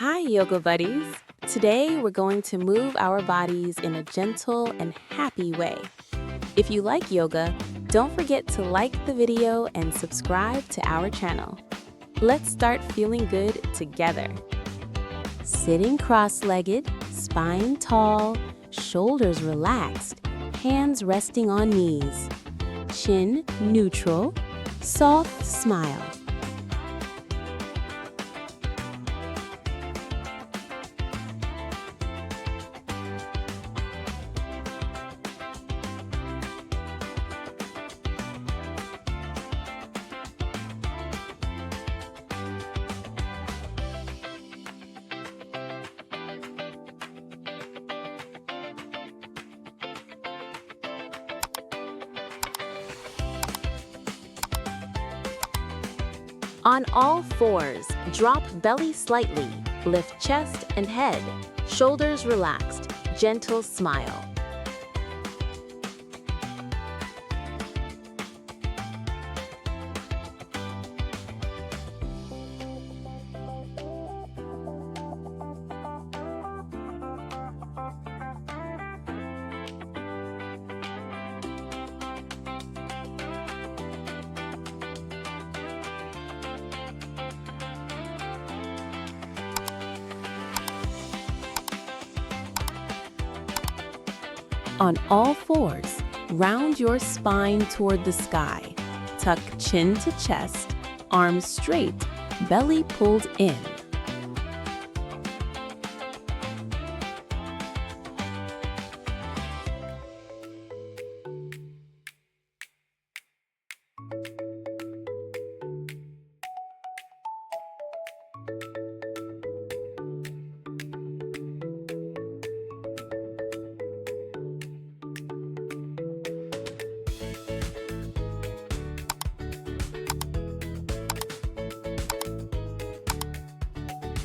Hi, yoga buddies. Today we're going to move our bodies in a gentle and happy way. If you like yoga, don't forget to like the video and subscribe to our channel. Let's start feeling good together. Sitting cross-legged, spine tall, shoulders relaxed, hands resting on knees. Chin neutral, soft smile. On all fours, drop belly slightly, lift chest and head, shoulders relaxed, gentle smile. On all fours, round your spine toward the sky. Tuck chin to chest, arms straight, belly pulled in.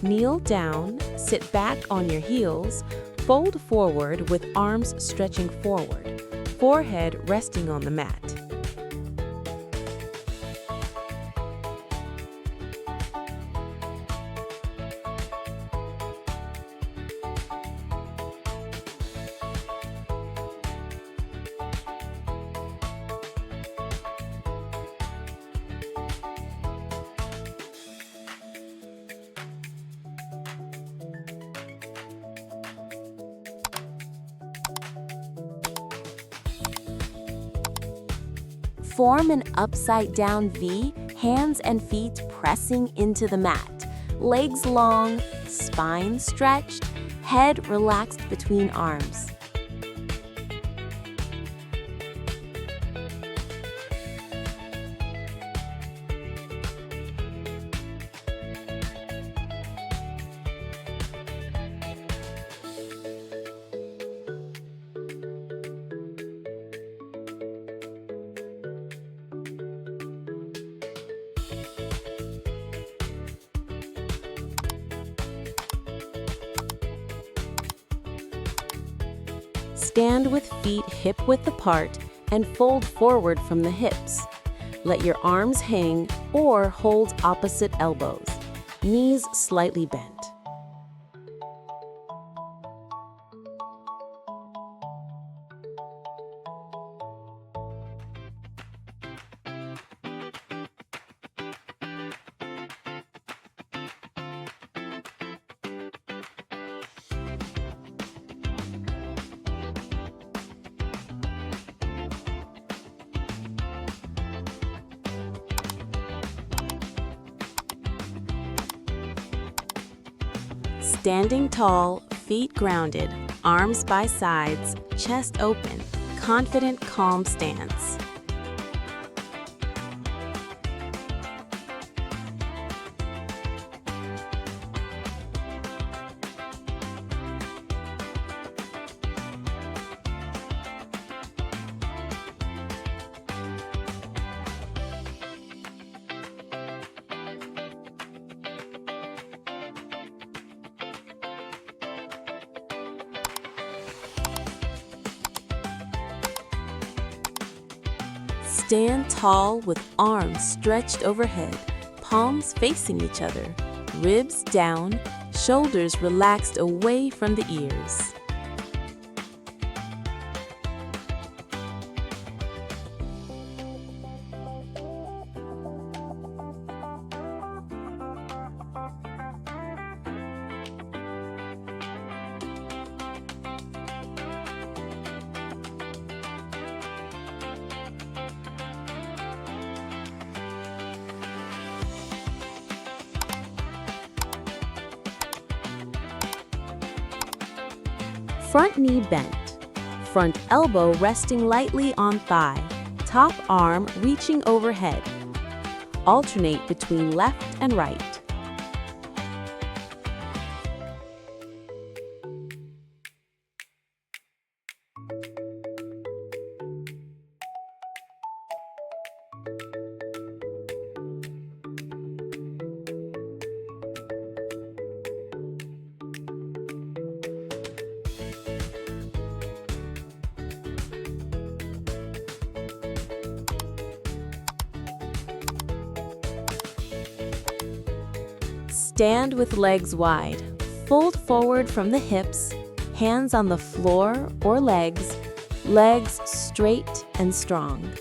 Kneel down, sit back on your heels, fold forward with arms stretching forward, forehead resting on the mat. Form an upside-down V, hands and feet pressing into the mat. Legs long, spine stretched, head relaxed between arms. Stand with feet hip-width apart and fold forward from the hips. Let your arms hang or hold opposite elbows. Knees slightly bent. Standing tall, feet grounded, arms by sides, chest open, confident, calm stance. Stand tall with arms stretched overhead, palms facing each other, ribs down, Shoulders relaxed away from the ears. Front knee bent, front elbow resting lightly on thigh, top arm reaching overhead. Alternate between left and right. Stand with legs wide. Fold forward from the hips, hands on the floor or legs, legs straight and strong.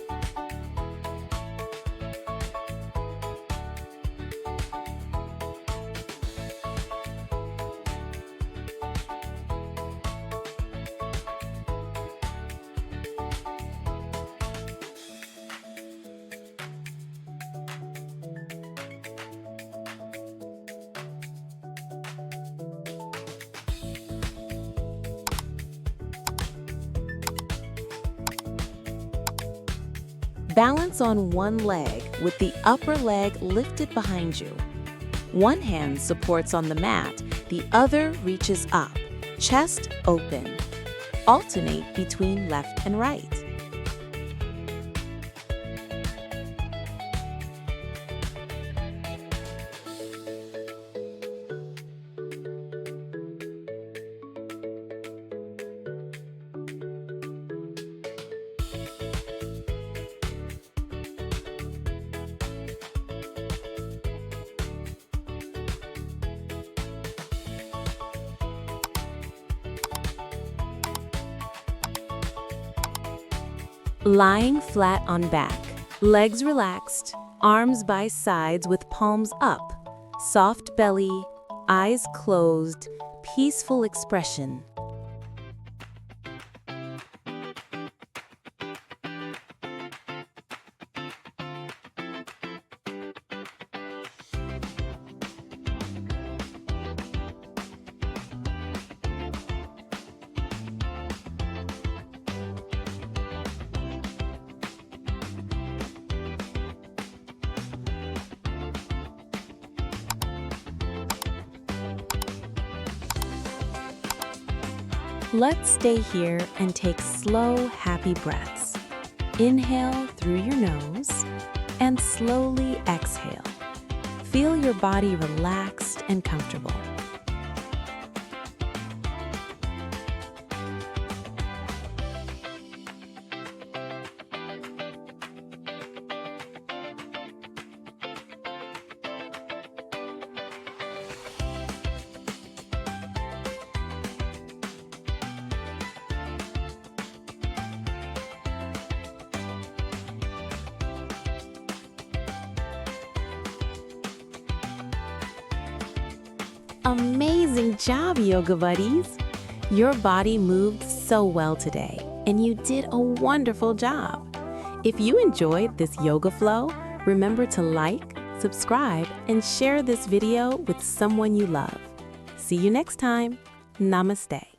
Balance on one leg with the upper leg lifted behind you. One hand supports on the mat, the other reaches up, chest open. Alternate between left and right. Lying flat on back, legs relaxed, arms by sides with palms up, soft belly, eyes closed, peaceful expression. Let's stay here and take slow, happy breaths. Inhale through your nose and slowly exhale. Feel your body relaxed and comfortable. Amazing job, yoga buddies! Your body moved so well today, and you did a wonderful job. If you enjoyed this yoga flow, remember to like, subscribe, and share this video with someone you love. See you next time. Namaste.